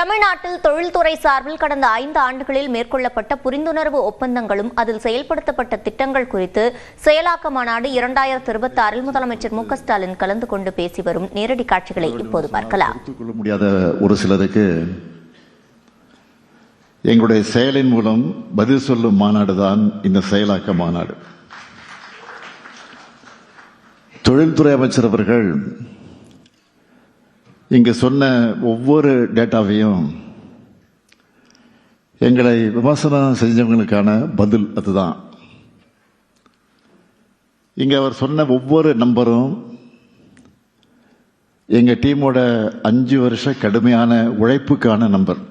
தமிழ்நாட்டில் தொழில்துறை சார்பில் கடந்த 5 ஆண்டுகளில் மேற்கொள்ளப்பட்ட புரிந்துணர்வு ஒப்பந்தங்களும் அதில் செயல்படுத்தப்பட்ட திட்டங்கள் குறித்து செயலாக்க மாநாடு 2026 முதலமைச்சர் மு க ஸ்டாலின் கலந்து கொண்டு பேசி வரும் நேரடி காட்சிகளை இப்போது பார்க்கலாம். முடியாத ஒரு சிலருக்கு எங்களுடைய செயலின் மூலம் பதில் சொல்லும் மாநாடு தான் இந்த செயலாக்க மாநாடு. தொழில்துறை அமைச்சர் அவர்கள் இங்கு சொன்ன ஒவ்வொரு டேட்டாவையும் எங்களை விமர்சனம் செஞ்சவங்களுக்கான பதில் அதுதான். இங்க அவர் சொன்ன ஒவ்வொரு நம்பரும் எங்க டீமோட 5 வருஷ கடுமையான உழைப்புக்கான நம்பர்.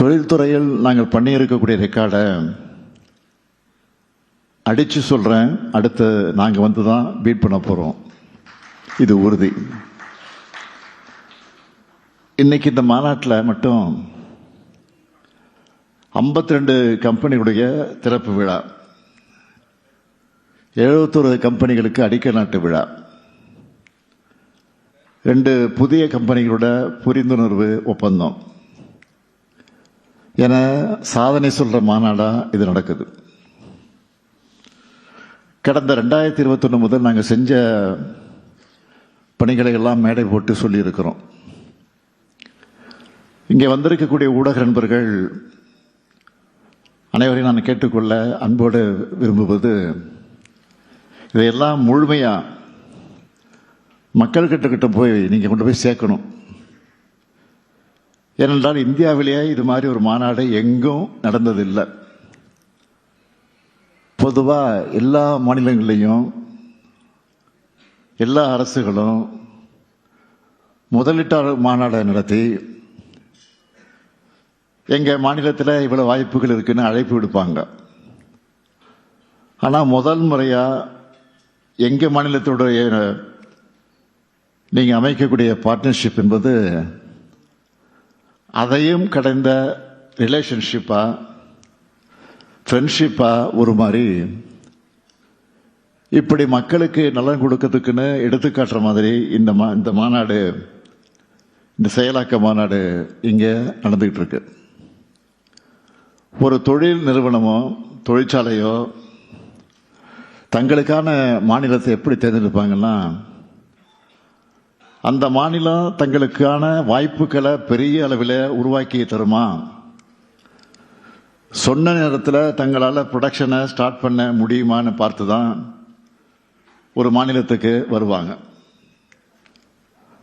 தொழில்துறையில் நாங்கள் பண்ணியிருக்கக்கூடிய ரெக்கார்டை அடிச்சு சொல்றேன், அடுத்து நாங்கள் வந்து தான் பீட் பண்ண போறோம். இது உறுதி. இன்னைக்கு இந்த மாநாட்டில் மட்டும் 52 கம்பெனிகளுடைய திறப்பு விழா, 71 கம்பெனிகளுக்கு அடிக்கல் நாட்டு விழா, 2 புதிய கம்பெனிகளோட புரிந்துணர்வு ஒப்பந்தம் என சாதனை சொல்ற மாநாடா இது நடக்குது. கடந்த 2021 முதல் நாங்கள் செஞ்ச பணிகளை எல்லாம் மேடை போட்டு சொல்லி இருக்கிறோம். இங்கே வந்திருக்கக்கூடிய ஊடக நண்பர்கள் அனைவரையும் நான் கேட்டுக்கொள்ள அன்போடு விரும்புவது, இதையெல்லாம் முழுமையா மக்கள் கிட்ட போய் நீங்க கொண்டு போய் சேர்க்கணும். ஏனென்றால் இந்தியாவிலேயே இது மாதிரி ஒரு மாநாடு எங்கும் நடந்ததில்லை. பொதுவா எல்லா மாநிலங்களையும் எல்லா அரசுகளும் முதலீட்டாளர் மாநாடு நடத்தி எங்க மாநிலத்தில் இவ்வளவு வாய்ப்புகள் இருக்குன்னு அழைப்பு விடுப்பாங்க. ஆனா முதல் முறையா எங்க மாநிலத்துடைய நீங்க அமைக்கக்கூடிய பார்ட்னர்ஷிப் என்பது அதையும் கடந்த ரிலேஷன்ஷிப்பா ஃப்ரெண்ட்ஷிப்பா ஒரு மாதிரி இப்படி மக்களுக்கு நலன் கொடுக்கறதுக்குன்னு எடுத்துக்காட்டுற மாதிரி இந்த மாநாடு, இந்த செயலாக்க மாநாடு இங்க நடந்துகிட்டு இருக்கு. ஒரு தொழில் நிறுவனமோ தொழிற்சாலையோ தங்களுக்கான மாநிலத்தை எப்படி தேர்ந்தெடுப்பாங்கன்னா, அந்த மாநிலம் தங்களுக்கான வாய்ப்புகளை பெரிய அளவில் உருவாக்கி தருமா, சொன்ன நேரத்தில் தங்களால் ப்ரொடக்ஷனை ஸ்டார்ட் பண்ண முடியுமான்னு பார்த்து தான் ஒரு மாநிலத்துக்கு வருவாங்க.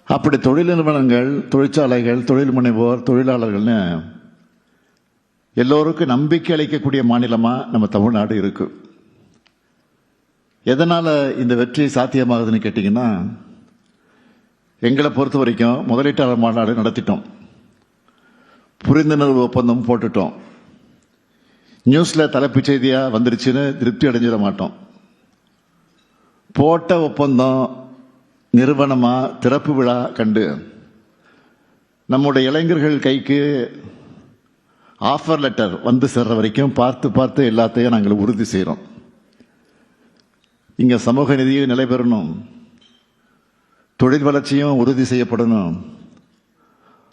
அப்படி தொழில் நிறுவனங்கள், தொழிற்சாலைகள், தொழில் முனைவோர், தொழிலாளர்கள்னு எல்லோருக்கும் நம்பிக்கை அளிக்கக்கூடிய மாநிலமா நம்ம தமிழ்நாடு இருக்கு. எதனால இந்த வெற்றி சாத்தியமாகுதுன்னு கேட்டீங்கன்னா, எங்களை பொறுத்த வரைக்கும் முதலீட்டாளர் மாநாடு நடத்திட்டோம், புரிந்துணர்வு ஒப்பந்தம் போட்டுட்டோம், நியூஸ்ல தலைப்புச் செய்தியா வந்துருச்சுன்னு திருப்தி அடைஞ்சிட மாட்டோம். போட்ட ஒப்பந்தம் நிறுவனமா திறப்பு விழா கண்டு நம்முடைய இளைஞர்கள் கைக்கு ஆஃபர் லெட்டர் வந்து சேர்ற வரைக்கும் பார்த்து எல்லாத்தையும் நாங்கள் உறுதி செய்கிறோம். இங்க சமூக நிதியும் நிலை பெறணும், தொழில் வளர்ச்சியும் உறுதி செய்யப்படணும்.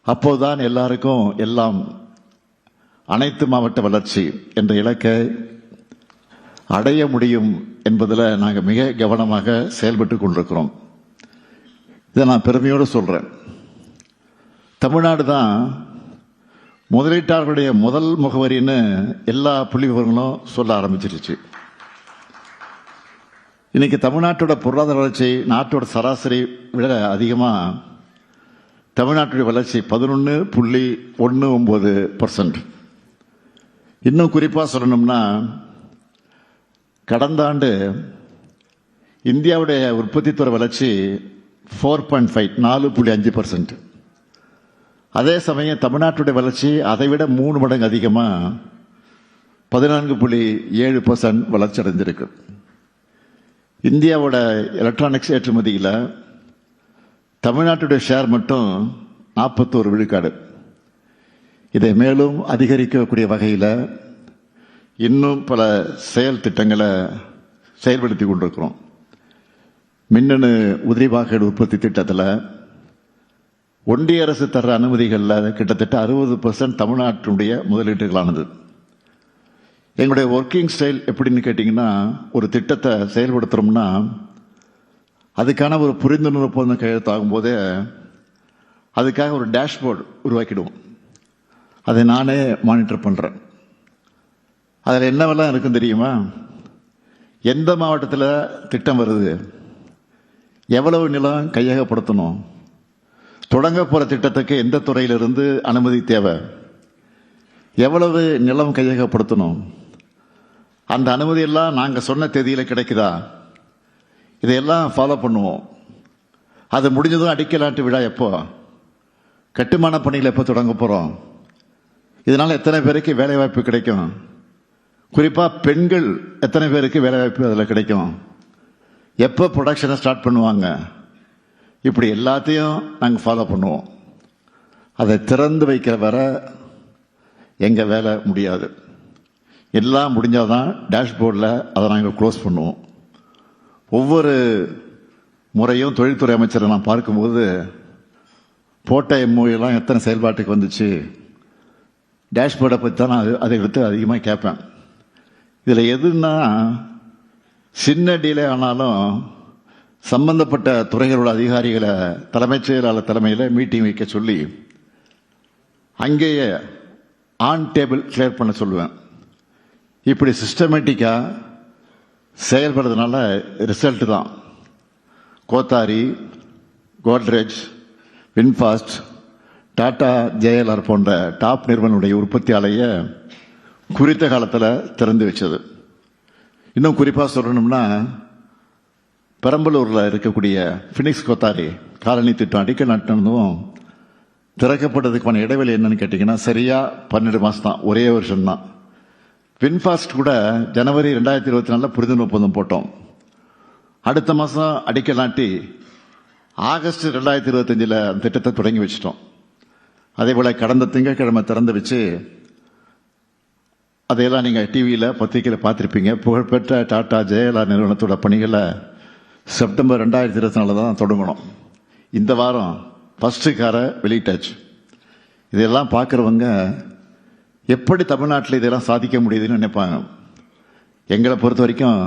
அப்போதுதான் எல்லாருக்கும் எல்லாம் அனைத்து மாவட்ட வளர்ச்சி என்ற இலக்கை அடைய முடியும் என்பதில் நாங்கள் மிக கவனமாக செயல்பட்டு கொண்டிருக்கிறோம். இதை நான் பெருமையோடு சொல்றேன். தமிழ்நாடு தான் முதலீட்டாளர்களுடைய முதல் முகவரின்னு எல்லா புள்ளி விவரங்களும் சொல்ல ஆரம்பிச்சிருச்சு. இன்னைக்கு தமிழ்நாட்டோட பொருளாதார வளர்ச்சி நாட்டோட சராசரி விட அதிகமாக தமிழ்நாட்டுடைய வளர்ச்சி 11.19%. இன்னும் குறிப்பாக சொல்லணும்னா, கடந்த ஆண்டு இந்தியாவுடைய உற்பத்தி துறை வளர்ச்சி 4.5%. அதே சமயம் தமிழ்நாட்டுடைய வளர்ச்சி அதை விட 3 மடங்கு அதிகமாக 14.7% வளர்ச்சி அடைஞ்சிருக்கு. இந்தியாவோட எலக்ட்ரானிக்ஸ் ஏற்றுமதியில் தமிழ்நாட்டுடைய ஷேர் மட்டும் 41 விழுக்காடு. இதை மேலும் அதிகரிக்கக்கூடிய வகையில் இன்னும் பல செயல் திட்டங்களை செயல்படுத்தி கொண்டிருக்கிறோம். மின்னணு உதிரி வாகன உற்பத்தி திட்டத்தில் ஒன்றிய அரசு தர்ற அனுமதிகளில் கிட்டத்தட்ட 60% தமிழ்நாட்டினுடைய முதலீட்டுகளானது. எங்களுடைய ஒர்க்கிங் ஸ்டைல் எப்படின்னு கேட்டிங்கன்னா, ஒரு திட்டத்தை செயல்படுத்துகிறோம்னா அதுக்கான ஒரு புரிந்துணர்வு ஒப்பந்தம் கையெழுத்தாகும் போதே அதுக்காக ஒரு டேஷ்போர்டு உருவாக்கிடுவோம். அதை நானே மானிட்டர் பண்ணுறேன். அதில் என்னவெல்லாம் இருக்குன்னு தெரியுமா? எந்த மாவட்டத்தில் திட்டம் வருது, எவ்வளவு நிலம் கையகப்படுத்தணும், தொடங்க போகிற திட்டத்துக்கு எந்த துறையிலிருந்து அனுமதி தேவை, எவ்வளவு நிலம் கையகப்படுத்தணும், அந்த அனுமதியெல்லாம் நாங்கள் சொன்ன தேதியில் கிடைக்குதா, இதையெல்லாம் ஃபாலோ பண்ணுவோம். அது முடிஞ்சதும் அடிக்கலாட்டு விழா எப்போ, கட்டுமான பணிகள் எப்போ தொடங்க போகிறோம், இதனால் எத்தனை பேருக்கு வேலைவாய்ப்பு கிடைக்கும், குறிப்பாக பெண்கள் எத்தனை பேருக்கு வேலைவாய்ப்பு அதில் கிடைக்கும், எப்போ ப்ரொடக்ஷனை ஸ்டார்ட் பண்ணுவாங்க, இப்படி எல்லாத்தையும் நாங்கள் ஃபாலோ பண்ணுவோம். அதை திறந்து வைக்கிற வர எங்கள் வேலை முடியாது. எல்லாம் முடிஞ்சால் தான் டேஷ்போர்டில் அதை நாங்கள் க்ளோஸ் பண்ணுவோம். ஒவ்வொரு முறையும் தொழில்துறை அமைச்சரை நான் பார்க்கும்போது போட்ட எம்ஓஎல்லாம் எத்தனை செயல்பாட்டுக்கு வந்துச்சு, டேஷ்போர்டை பற்றி தான் நான் அதை எடுத்து அதிகமாக கேட்பேன். இதில் எதுன்னா, சின்ன டீலே ஆனாலும் சம்பந்தப்பட்ட துறைகளோட அதிகாரிகளை தலைமைச் செயலாளர் தலைமையில் மீட்டிங் வைக்க சொல்லி அங்கேயே ஆன் டேபிள் கிளியர் பண்ண சொல்லுவேன். இப்படி சிஸ்டமேட்டிக்காக செயல்படுறதுனால ரிசல்ட் தான். கோத்தாரி, கோத்ரேஜ், வின்ஃபாஸ்ட், டாடா, ஜேஎல்ஆர் போன்ற டாப் நிறுவனங்களுடைய உற்பத்தி ஆலையை குறித்த காலத்தில் திறந்து வச்சது. இன்னும் குறிப்பாக சொல்லணும்னா, பெரம்பலூரில் இருக்கக்கூடிய ஃபினிக்ஸ் கோத்தாரி காலனி திட்டம் அடிக்கல் நாட்டினதும் திறக்கப்படுறதுக்கான இடைவெளி என்னன்னு கேட்டிங்கன்னா, சரியாக 12 மாதம் தான், ஒரே வருஷம்தான். வின்ஃபாஸ்ட் கூட ஜனவரி 2024 புரிந்துணர்வு ஒப்பந்தம் போட்டோம். அடுத்த மாதம் அடிக்கல் நாட்டி ஆகஸ்ட் 2025 அந்த திட்டத்தை தொடங்கி வச்சிட்டோம். அதே போல் கடந்த திங்கட்கிழமை திறந்து வச்சு அதையெல்லாம் நீங்கள் டிவியில் பத்திரிகையில் பார்த்துருப்பீங்க. புகழ்பெற்ற டாடா ஜேஎல்ஆர் நிறுவனத்தோட பணிகளை செப்டம்பர் 2024 தான் தொடங்கணும். இந்த வாரம் ஃபஸ்ட்டு காரை வெளியிட்டாச்சு. இதெல்லாம் பார்க்குறவங்க எப்படி தமிழ்நாட்டில் இதெல்லாம் சாதிக்க முடியுதுன்னு நினைப்பாங்க. எங்களை பொறுத்த வரைக்கும்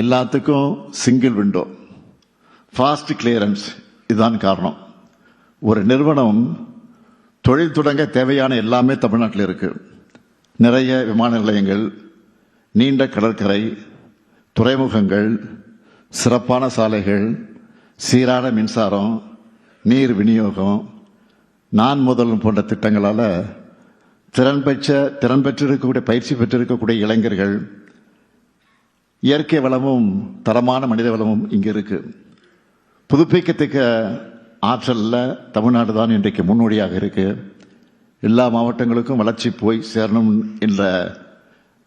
எல்லாத்துக்கும் சிங்கிள் விண்டோ, ஃபாஸ்ட் கிளியரன்ஸ், இதுதான் காரணம். ஒரு நிறுவனம் தொழில் தொடங்க தேவையான எல்லாமே தமிழ்நாட்டில் இருக்குது. நிறைய விமான நிலையங்கள், நீண்ட கடற்கரை, துறைமுகங்கள், சிறப்பான சாலைகள், சீரான மின்சாரம், நீர் விநியோகம், நான் முதல்வன் போன்ற திட்டங்களால் திறன் பெற்றிருக்கக்கூடிய பயிற்சி பெற்றிருக்கக்கூடிய இளைஞர்கள், இயற்கை வளமும் தரமான மனித வளமும் இங்கே இருக்கு. புதுப்பிக்கத்தக்க ஆற்றலில் தமிழ்நாடு தான் இன்றைக்கு முன்னோடியாக இருக்கு. எல்லா மாவட்டங்களுக்கும் வளர்ச்சி போய் சேரணும் என்ற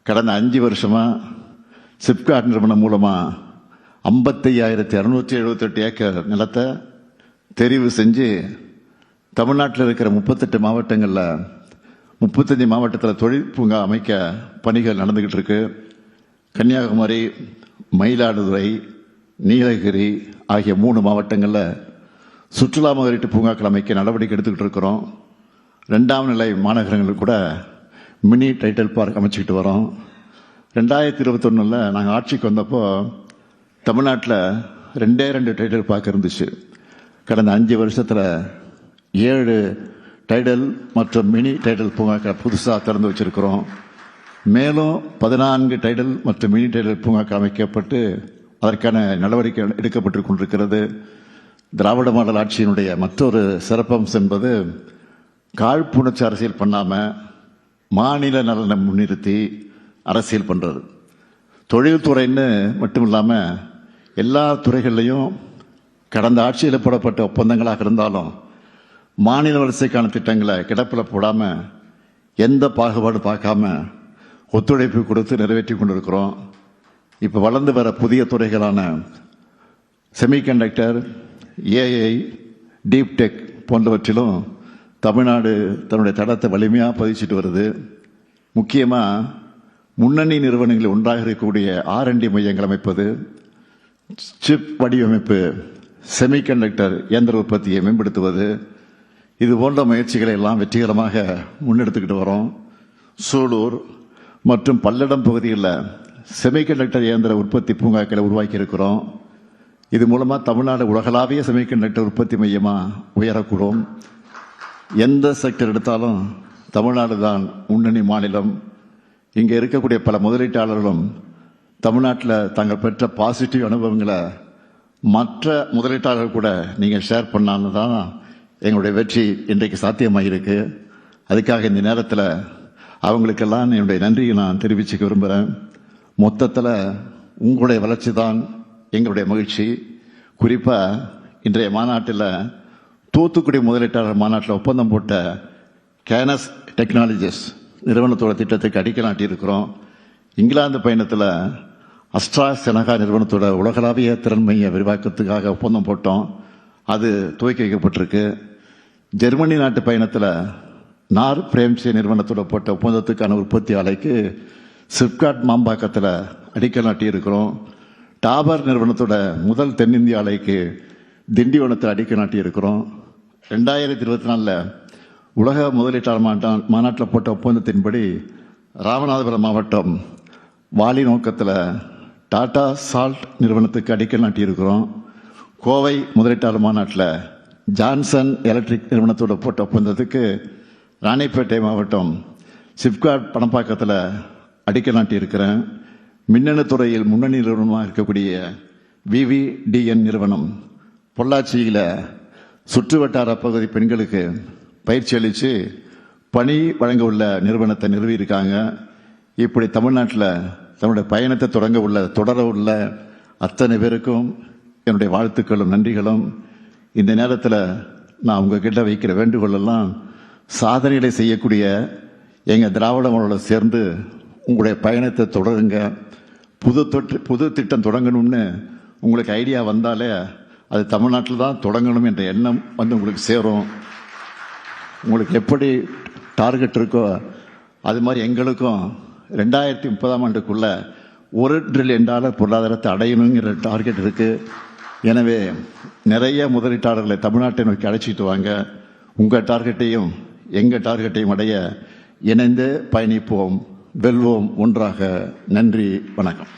கடந்த 5 வருஷமாக சிப்காட் நிறுவனம் மூலமாக 55,678 ஏக்கர் நிலத்தை தெரிவு செஞ்சு தமிழ்நாட்டில் இருக்கிற 38 மாவட்டங்களில் 35 மாவட்டத்தில் தொழில் பூங்கா அமைக்க பணிகள் நடந்துக்கிட்டு இருக்கு. கன்னியாகுமரி, மயிலாடுதுறை, நீலகிரி ஆகிய 3 மாவட்டங்களில் சுற்றுலா முதலீட்டு பூங்காக்கள் அமைக்க நடவடிக்கை எடுத்துக்கிட்டு இருக்கிறோம். 2ஆம் நிலை மாநகரங்களுக்கு கூட மினி டைட்டில் பார்க் அமைச்சிக்கிட்டு வரோம். 2021 நாங்கள் ஆட்சிக்கு வந்தப்போ தமிழ்நாட்டில் 2 டைட்டில் பார்க் இருந்துச்சு. கடந்த 5 வருஷத்தில் 7 டைடல் மற்றும் மினி டைடல் பூங்காக்கள் புதுசாக திறந்து வச்சிருக்கிறோம். மேலும் 14 டைடல் மற்றும் மினி டைடல் பூங்காக்கள் அமைக்கப்பட்டு அதற்கான நடவடிக்கை எடுக்கப்பட்டு கொண்டிருக்கிறது. திராவிட மாடல் ஆட்சியினுடைய மற்றொரு சிறப்பம்சம் என்பது காழ்ப்புணர்ச்சி அரசியல் பண்ணாமல் மாநில நலனை முன்னிறுத்தி அரசியல் பண்ணுறது. தொழில்துறைன்னு மட்டும் இல்லாமல் எல்லா துறைகள்லையும் கடந்த ஆட்சியில் போடப்பட்ட ஒப்பந்தங்களாக இருந்தாலும் மாநில வளர்ச்சிக்கான திட்டங்களை கிடப்பில் போடாமல் எந்த பாகுபாடு பார்க்காம ஒத்துழைப்பு கொடுத்து நிறைவேற்றி கொண்டிருக்கிறோம். இப்போ வளர்ந்து வர புதிய துறைகளான செமிகண்டக்டர், ஏஐ, டீப் டெக் போன்றவற்றிலும் தமிழ்நாடு தன்னுடைய தடத்தை வலிமையாக பதிச்சிட்டு வருது. முக்கியமாக முன்னணி நிறுவனங்களில் ஒன்றாக இருக்கக்கூடிய R&D மையங்கள் அமைப்பது, சிப் வடிவமைப்பு, செமிகண்டக்டர் இயந்திர உற்பத்தியை மேம்படுத்துவது, இது போன்ற முயற்சிகளை எல்லாம் வெற்றிகரமாக முன்னெடுத்துக்கிட்டு வரோம். சூலூர் மற்றும் பல்லடம் பகுதிகளில் செமிகண்டக்டர் இயந்திர உற்பத்தி பூங்காக்களை உருவாக்கி இருக்கிறோம். இது மூலமாக தமிழ்நாடு உலகளாவிய செமிகண்டக்டர் உற்பத்தி மையமாக உயரக்கூடும். எந்த செக்டர் எடுத்தாலும் தமிழ்நாடு தான் முன்னணி மாநிலம். இங்கே இருக்கக்கூடிய பல முதலீட்டாளர்களும் தமிழ்நாட்டில் தாங்கள் பெற்ற பாசிட்டிவ் அனுபவங்களை மற்ற முதலீட்டாளர்கள் கூட நீங்கள் ஷேர் பண்ணான்னு தான் எங்களுடைய வெற்றி இன்றைக்கு சாத்தியமாகிருக்கு. அதுக்காக இந்த நேரத்தில் அவங்களுக்கெல்லாம் என்னுடைய நன்றியை நான் தெரிவிச்சுக்க விரும்புகிறேன். மொத்தத்தில் உங்களுடைய வளர்ச்சி தான் எங்களுடைய மகிழ்ச்சி. குறிப்பாக இன்றைய மாநாட்டில் தூத்துக்குடி முதலீட்டாளர் மாநாட்டில் ஒப்பந்தம் போட்ட கேனஸ் டெக்னாலஜிஸ் நிறுவனத்தோட திட்டத்துக்கு அடிக்கல் நாட்டியிருக்கிறோம். இங்கிலாந்து பயணத்தில் அஸ்ட்ராசெனகா நிறுவனத்தோட உலகளாவிய திறன் மைய விரிவாக்கத்துக்காக ஒப்பந்தம் போட்டோம். அது துவக்கி வைக்கப்பட்டிருக்கு. ஜெர்மனி நாட்டு பயணத்தில் நார் பிரேம்சே நிறுவனத்தோட போட்ட ஒப்பந்தத்துக்கான உற்பத்தி ஆலைக்கு சிப்காட் மாம்பாக்கத்தில் அடிக்கல் நாட்டியிருக்கிறோம். டாபர் நிறுவனத்தோட முதல் தென்னிந்திய ஆலைக்கு திண்டிவனத்தில் அடிக்கல் நாட்டியிருக்கிறோம். 2024 உலக முதலீட்டாளர் மாநாட்டில் போட்ட ஒப்பந்தத்தின்படி ராமநாதபுரம் மாவட்டம் வாலி நோக்கத்தில் டாடா சால்ட் நிறுவனத்துக்கு அடிக்கல் நாட்டியிருக்கிறோம். கோவை முதலீட்டாளர் மாநாட்டில் ஜான்சன் எலக்ட்ரிக் நிறுவனத்தோட போட்ட ஒப்பந்தத்துக்கு ராணிப்பேட்டை மாவட்டம் சிப்காட் பணப்பாக்கத்தில் அடிக்கல் நாட்டியிருக்கிறேன். மின்னணு துறையில் முன்னணி நிறுவனமாக இருக்கக்கூடிய விவிடிஎன் நிறுவனம் பொள்ளாச்சியில் சுற்று வட்டார பகுதி பெண்களுக்கு பயிற்சி அளித்து பணி வழங்க உள்ள நிறுவனத்தை நிறுவியிருக்காங்க. இப்படி தமிழ்நாட்டில் தன்னுடைய பயணத்தை தொடர உள்ள அத்தனை பேருக்கும் என்னுடைய வாழ்த்துக்களும் நன்றிகளும். இந்த நேரத்தில் நான் உங்ககிட்ட வைக்கிற வேண்டுகோளெல்லாம் சாதனைகளை செய்யக்கூடிய எங்கள் திராவிட மாடலோட சேர்ந்து உங்களுடைய பயணத்தை தொடருங்க. புது திட்டம் தொடங்கணும்னு உங்களுக்கு ஐடியா வந்தாலே அது தமிழ்நாட்டில் தான் தொடங்கணும் என்ற எண்ணம் வந்து உங்களுக்கு சேரும். உங்களுக்கு எப்படி டார்கெட் இருக்கோ அது மாதிரி எங்களுக்கும் 2030ஆம் ஆண்டுக்குள்ள $1 trillion பொருளாதாரத்தை அடையணுங்கிற டார்கெட் இருக்கு. எனவே நிறைய முதலீட்டாளர்களை தமிழ்நாட்டை நோக்கி அழைச்சிட்டு வாங்க. உங்கள் டார்கெட்டையும் எங்கள் டார்கெட்டையும் அடைய இணைந்து பயணிப்போம், வெல்வோம் ஒன்றாக. நன்றி, வணக்கம்.